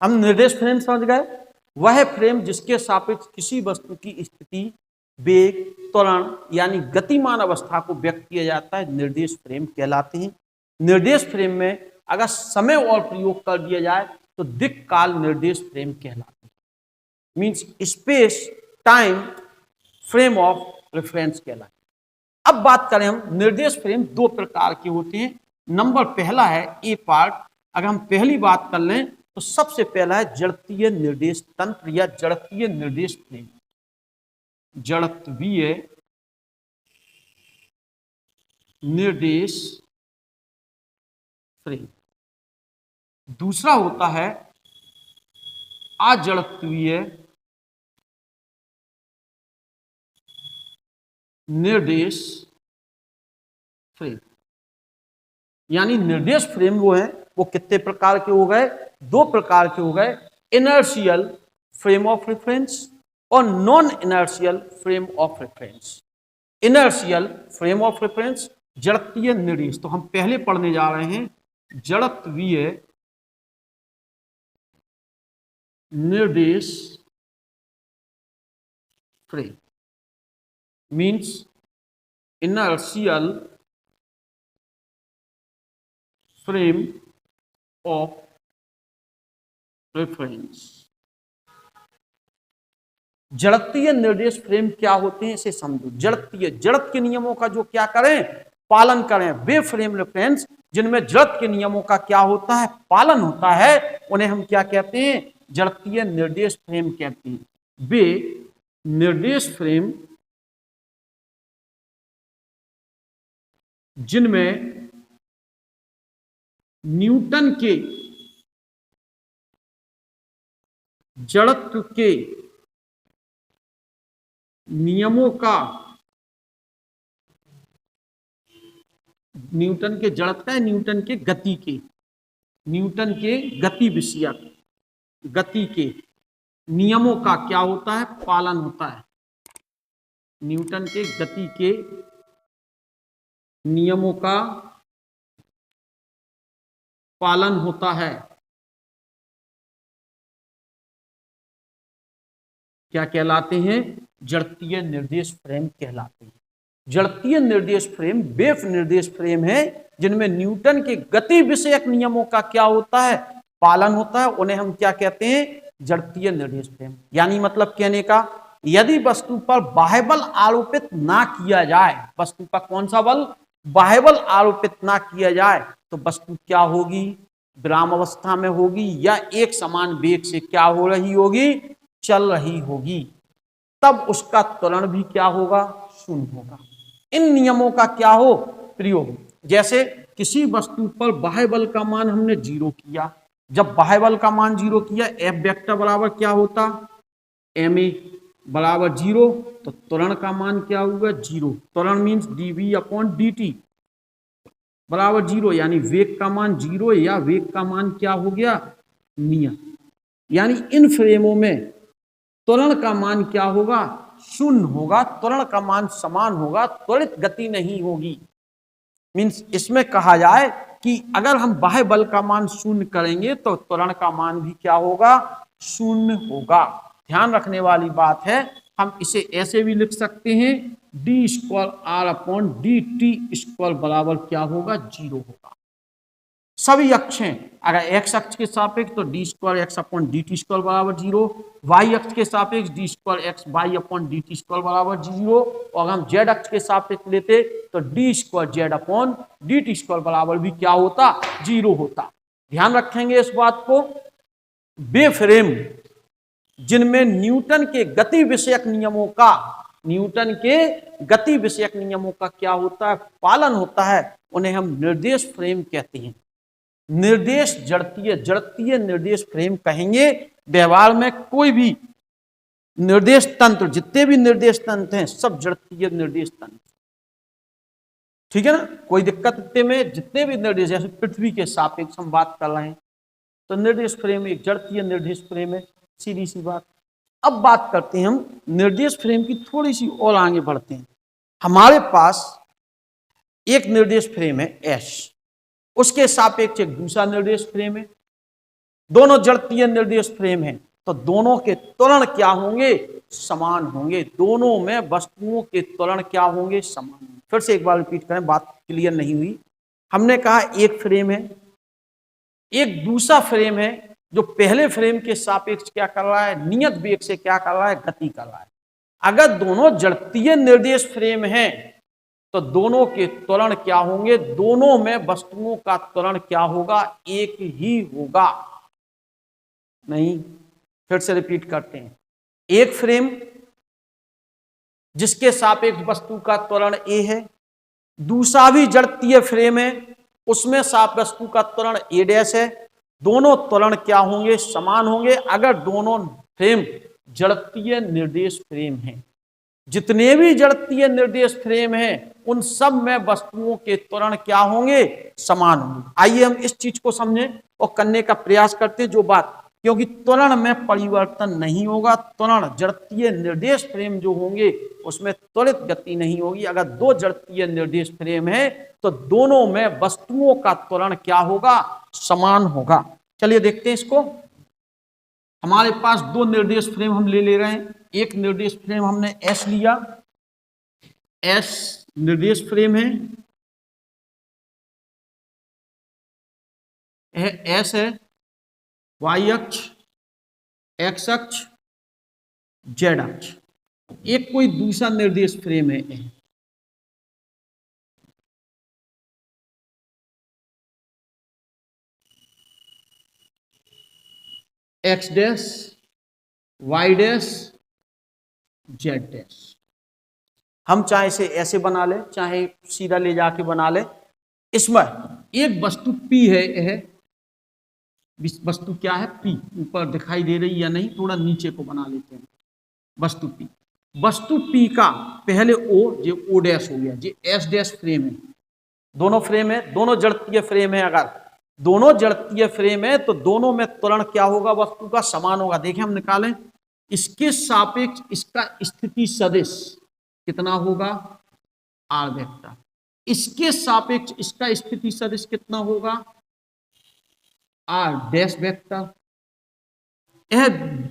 हम निर्देश फ्रेम समझ गए, वह फ्रेम जिसके सापेक्ष किसी वस्तु की स्थिति, वेग, त्वरण यानी गतिमान अवस्था को व्यक्त किया जाता है, निर्देश फ्रेम कहलाते हैं। निर्देश फ्रेम में अगर समय और प्रयोग कर दिया जाए तो दिक् काल निर्देश फ्रेम कहलाते हैं, means space time frame of reference कहलाते हैं। अब बात करें हम, निर्देश फ्रेम दो प्रकार के होते हैं। नंबर पहला है ए पार्ट। अगर हम पहली बात कर लें तो सबसे पहला है जड़त्वीय निर्देश तंत्र या जड़त्वीय निर्देश फ्रेम। जड़त्वीय निर्देश फ्रेम। दूसरा होता है अजड़त्वीय निर्देश फ्रेम। यानी निर्देश फ्रेम वो है, वो कितने प्रकार के हो गए? दो प्रकार के हो गए, इनर्शियल फ्रेम ऑफ रेफरेंस और non inertial frame of reference. Inertial frame of reference, जड़त्वीय निर्देश, तो हम पहले पढ़ने जा रहे हैं जड़त्वीय निर्देश फ्रेम, means inertial frame of reference. जड़त्वीय निर्देश फ्रेम क्या होते हैं इसे समझो। जड़त्वीय, जड़त्व के नियमों का जो क्या करें? पालन करें। वे फ्रेम रेफरेंस जिनमें जड़त्व के नियमों का क्या होता है? पालन होता है, उन्हें हम क्या कहते हैं? जड़त्वीय निर्देश फ्रेम कहते हैं। वे निर्देश फ्रेम जिनमें न्यूटन के जड़त्व के नियमों का, न्यूटन के जड़त्व का, न्यूटन के गति के, न्यूटन के गति विषयक गति के नियमों का क्या होता है? पालन होता है। न्यूटन के गति के नियमों का पालन होता है, क्या कहलाते हैं? जड़त्वीय निर्देश फ्रेम कहलाते हैं। जड़त्वीय निर्देश फ्रेम वे निर्देश फ्रेम है जिनमें न्यूटन के गति विषयक नियमों का क्या होता है? पालन होता है, उन्हें हम क्या कहते हैं? जड़त्वीय निर्देश फ्रेम। यानी मतलब कहने का, यदि वस्तु पर बाह्य बल आरोपित ना किया जाए, वस्तु पर कौन सा बल? बाह्य बल आरोपित ना किया जाए, तो वस्तु क्या होगी? विराम अवस्था में होगी या एक समान वेग से क्या हो रही होगी? चल रही होगी। तब उसका त्वरण भी क्या होगा? शून्य होगा। इन नियमों का क्या हो? प्रयोग। जैसे किसी वस्तु पर बाह्य बल का मान हमने 0 किया, जब बाह्य बल का मान 0 किया, एफ वेक्टर बराबर क्या होता? एम ए बराबर 0, तो त्वरण का मान क्या होगा? 0। त्वरण मीन्स dv अपॉन dt बराबर 0, यानी वेग का मान 0 या वेग का मान क्या हो गया? नियत। यानी इन फ्रेमों में त्वरण का मान क्या होगा? शून्य होगा। त्वरण का मान समान होगा, त्वरित गति नहीं होगी। मीन्स इसमें कहा जाए कि अगर हम बाह्य बल का मान शून्य करेंगे तो त्वरण का मान भी क्या होगा? शून्य होगा। ध्यान रखने वाली बात है, हम इसे ऐसे भी लिख सकते हैं, D square are upon D T square बराबर क्या होगा? 0 होगा। सभी अक्षें, अगर एक्स अक्ष के सापेक्ष तो D square X upon D T square बराबर 0, वाई अक्ष के सापेक्ष D square X Y upon D T square बराबर 0, और हम जेड अक्ष के सापेक्ष लेते तो D square Z upon D T square बराबर भी क्या होता? 0 होता। ध्यान रखेंगे इस बात को। वे फ्रेम जिनमें न्यूटन के गति विषयक नियमों का, न्यूटन के गति विषयक नियमों का क्या होता है? पालन होता है, उन्हें हम निर्देश फ्रेम कहते हैं। निर्देश जड़त्वीय, जड़त्वीय निर्देश फ्रेम कहेंगे। व्यवहार में कोई भी निर्देश तंत्र, जितने भी निर्देश तंत्र हैं, सब जड़त्वीय निर्देश तंत्र, ठीक है ना? कोई दिक्कत इतने में, जितने भी निर्देश, जैसे पृथ्वी के सापेक्ष हम बात कर रहे हैं तो निर्देश फ्रेम एक जड़त्वीय निर्देश फ्रेम है, सीधी सी बात। अब बात करते हैं हम निर्देश फ्रेम की, थोड़ी सी और आगे बढ़ते हैं। हमारे पास एक निर्देश फ्रेम है एस, उसके सापेक्ष एक दूसरा निर्देश फ्रेम है, दोनों जड़तीय निर्देश फ्रेम हैं, तो दोनों के त्वरण क्या होंगे? समान होंगे। दोनों में वस्तुओं के त्वरण क्या होंगे? समान होंगे। फिर से एक बार रिपीट करें, बात क्लियर नहीं हुई। हमने कहा एक फ्रेम है, एक दूसरा फ्रेम है जो पहले फ्रेम के सापेक्ष क्या कर रहा है? नियत वेग से क्या कर रहा है? गति कर रहा है। अगर दोनों जड़तीय निर्देश फ्रेम हैं तो दोनों के त्वरण क्या होंगे? दोनों में वस्तुओं का त्वरण क्या होगा? एक ही होगा। नहीं, फिर से रिपीट करते हैं। एक फ्रेम जिसके सापेक्ष वस्तु का त्वरण ए है, दूसरा भी जड़तीय फ्रेम है, उसमें साप वस्तु का त्वरण ए डैश है। दोनों त्वरण क्या होंगे? समान होंगे। अगर दोनों फ्रेम जड़तीय निर्देश फ्रेम हैं, जितने भी जड़तीय निर्देश फ्रेम हैं उन सब में वस्तुओं के त्वरण क्या होंगे? समान होंगे। आइए हम इस चीज को समझें और करने का प्रयास करते हैं। जो बात, क्योंकि त्वरण में परिवर्तन नहीं होगा, त्वरण जड़तीय निर्देश फ्रेम जो होंगे उसमें त्वरित गति नहीं होगी। अगर दो जड़तीय निर्देश फ्रेम है तो दोनों में वस्तुओं का त्वरण क्या होगा? समान होगा। चलिए देखते हैं इसको। हमारे पास दो निर्देश फ्रेम हम ले रहे हैं। एक निर्देश फ्रेम हमने एस लिया, एस निर्देश फ्रेम है, एस है, वाई अक्ष, एक्स अक्ष, जेड अक्ष। एक कोई दूसरा निर्देश फ्रेम है, X dash, Y dash, Z dash. हम चाहे इसे ऐसे बना ले, चाहे सीधा ले जाके बना ले। इसमें एक वस्तु P है, वस्तु क्या है? P। ऊपर दिखाई दे रही या नहीं? थोड़ा नीचे को बना लेते हैं। वस्तु P, वस्तु P का पहले O, जो O डैश हो गया, जो S डैश फ्रेम है। दोनों फ्रेम है, दोनों जड़तीय फ्रेम है। अगर दोनों जड़तीय फ्रेम है तो दोनों में त्वरण क्या होगा? वस्तु का समान होगा। देखें, हम निकालें, इसके सापेक्ष इसका स्थिति सदिश कितना होगा? R vector. इसके सापेक्ष इसका स्थिति सदिश कितना होगा? R dash vector. यह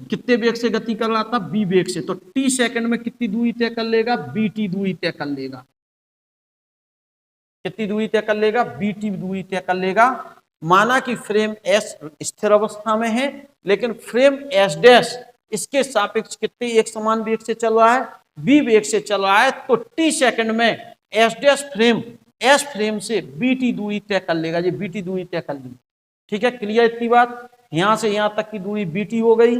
कितने वेग से गति कर रहा था? बी वेग से। तो टी सेकंड में कितनी दूरी तय कर लेगा? बीटी दूरी तय कर लेगा। कितनी दूरी तय कर लेगा? बीटी दूरी तय कर लेगा। माना कि फ्रेम एस स्थिर अवस्था में है, लेकिन फ्रेम एस डैश इसके सापेक्ष कितने एक समान वेग से चल रहा है? बी वेग से चल रहा है। तो टी सेकंड में S dash frame S frame से बीटी दूरी तय कर लेगा। ये बीटी दूरी तय कर ली। ठीक है, क्लियर इतनी बात? यहां से यहां तक की दूरी बीटी हो गई।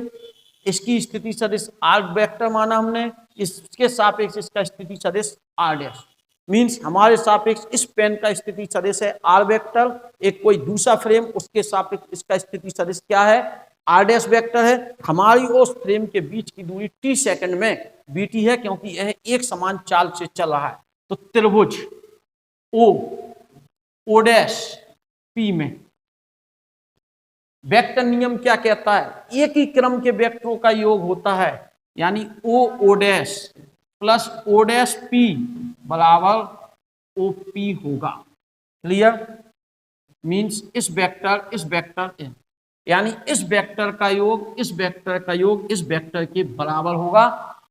इसकी स्थिति सदिश आर वेक्टर माना हमने, इसके सापेक्ष इसका स्थिति सदिश आर डैश। मीन्स हमारे सापेक्ष इस पेन का स्थिति सदिश है आर वेक्टर। एक कोई दूसरा फ्रेम, उसके सापेक्ष इसका स्थिति सदिश क्या है? आर डैश वेक्टर है। हमारी उस फ्रेम के बीच की दूरी टी सेकंड में बीटी है, क्योंकि यह एक समान चाल से चल रहा है। तो त्रिभुज ओ डैश पी में वेक्टर नियम क्या कहता है? एक ही क्रम के वेक्टरों का योग होता है, यानी O dash plus O dash P बराबर ओ पी होगा। क्लियर? मीन्स इस वेक्टर यानी इस वेक्टर का योग इस वेक्टर का योग इस वेक्टर के बराबर होगा।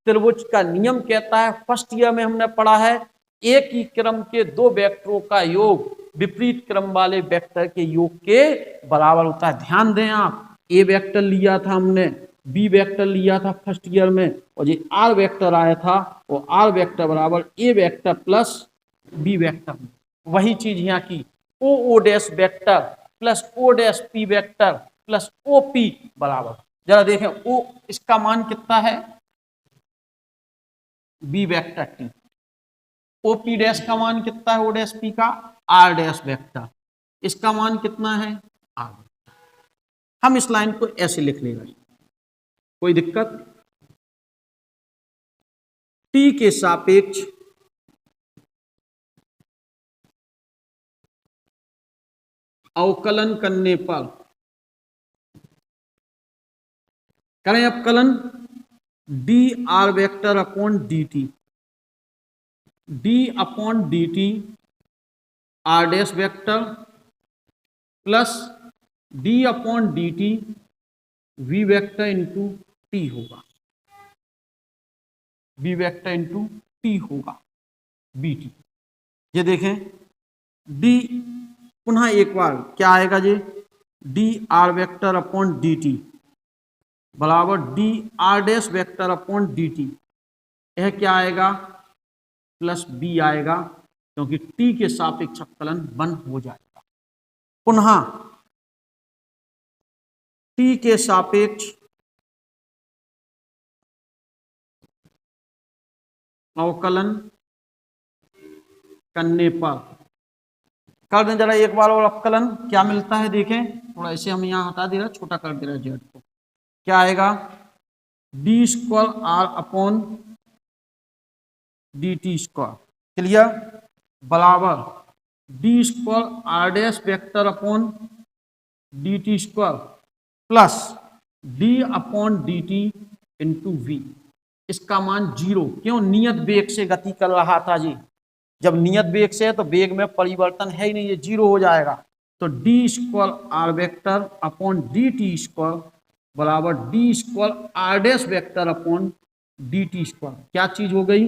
त्रिभुज का नियम कहता है, फर्स्ट ईयर में हमने पढ़ा है, एक ही क्रम के दो वेक्टरों का योग विपरीत क्रम वाले वेक्टर के योग के बराबर होता है। ध्यान दें आप, ए वेक्टर लिया था हमने, बी वेक्टर लिया था फर्स्ट ईयर में, और ये आर वेक्टर आया था, वो आर वेक्टर बराबर A vector plus B vector. वही चीज यहाँ की O dash vector plus O dash P vector plus O P बराबर। जरा देखें, ओ इसका मान कितना है? B vector T. O P dash का मान कितना है? ओ डैश पी का आर डैश वेक्टर। इसका मान कितना है? आर। हम इस लाइन को ऐसे लिख लेगा, कोई दिक्कत? टी के सापेक्ष अवकलन करने पर, करें अवकलन, d r vector upon D t, d upon D t r dash vector plus d upon D t v vector into t होगा, वी वेक्टर इंटू टी होगा, बी टी। ये देखें डी, पुनः एक बार क्या आएगा जी, d r vector upon D t बराबर d r dash vector upon D t. यह क्या आएगा, प्लस बी आएगा, क्योंकि टी के सापेक्ष अवकलन 1 हो जाएगा। पुनः टी के सापेक्ष अवकलन करने पर, कर दें जरा एक बार और अवकलन, क्या मिलता है देखें, थोड़ा ऐसे हम यहाँ हटा दे रहे, छोटा कर दे रहे जेड को। क्या आएगा, d square are upon D T square, clear, बराबर d square r dash vector upon D T square plus d upon D t into v. इसका मान 0, क्यों, नियत वेग से गति कर रहा था जी। जब नियत वेग से है तो वेग में परिवर्तन है ही नहीं, ये 0 हो जाएगा। तो D square r vector upon D T square बराबर d square r dash vector upon D T square. क्या चीज हो गई,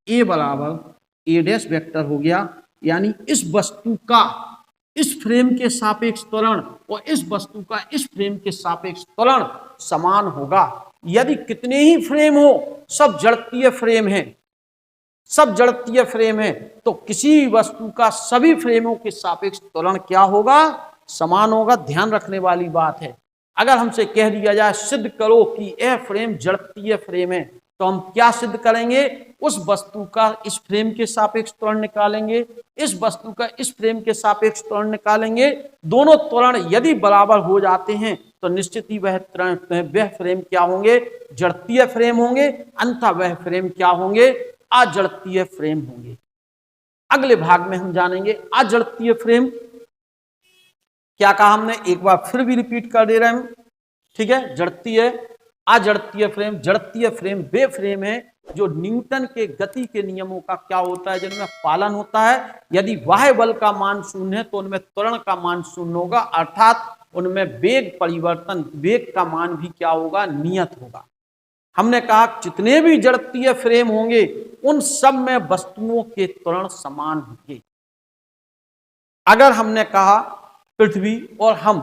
ए बराबर ए डैश वेक्टर हो गया, यानी इस वस्तु का इस फ्रेम के सापेक्ष त्वरण और इस वस्तु का इस फ्रेम के सापेक्ष त्वरण समान होगा। यदि कितने ही फ्रेम हो, सब जड़त्वीय फ्रेम है, सब जड़त्वीय फ्रेम है, तो किसी वस्तु का सभी फ्रेमों के सापेक्ष त्वरण क्या होगा, समान होगा। ध्यान रखने वाली बात है, अगर हमसे कह दिया जाए सिद्ध करो कि यह फ्रेम जड़त्वीय फ्रेम है, तो हम क्या सिद्ध करेंगे, उस वस्तु का इस फ्रेम के सापेक्ष त्वरण निकालेंगे, इस वस्तु का इस फ्रेम के सापेक्ष त्वरण निकालेंगे। दोनों त्वरण यदि बराबर हो जाते हैं तो निश्चित ही वह फ्रेम क्या होंगे, जड़त्वीय फ्रेम होंगे, अन्यथा वह फ्रेम क्या होंगे, अजड़त्वीय फ्रेम होंगे। अगले भाग में हम जानेंगे अजड़त्वीय फ्रेम क्या कहा हमने, एक बार फिर भी रिपीट कर दे रहे हैं, ठीक है। जड़त्वीय, अजड़त्वीय फ्रेम, जड़त्वीय फ्रेम वे फ्रेम है जो न्यूटन के गति के नियमों का क्या होता है, जिनमें पालन होता है। यदि बाह्य बल का मान 0 है तो उनमें त्वरण का मान 0 होगा, अर्थात उनमें वेग परिवर्तन, वेग का मान भी क्या होगा, नियत होगा। हमने कहा जितने भी जड़त्वीय फ्रेम होंगे उन सब में वस्तुओं के त्वरण समान होंगे। अगर हमने कहा पृथ्वी और हम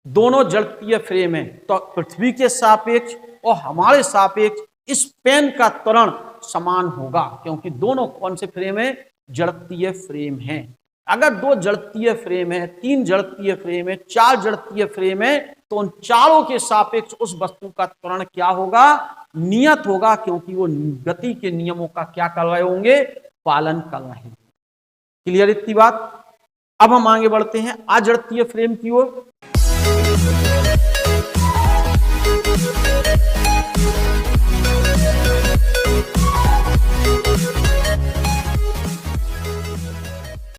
दोनों जड़त्वीय फ्रेम है, तो पृथ्वी के सापेक्ष और हमारे सापेक्ष इस पेन का त्वरण समान होगा, क्योंकि दोनों कौन से फ्रेम है, जड़त्वीय फ्रेम है। अगर 2 जड़त्वीय फ्रेम है, 3 जड़त्वीय फ्रेम है, 4 जड़त्वीय फ्रेम है, तो उन चारों के सापेक्ष उस वस्तु का त्वरण क्या होगा, नियत होगा, क्योंकि वो गति के नियमों का क्या कर रहे होंगे, पालन कर रहे हैं। क्लियर इतनी बात। अब हम आगे बढ़ते हैं अजड़त्वीय फ्रेम की ओर।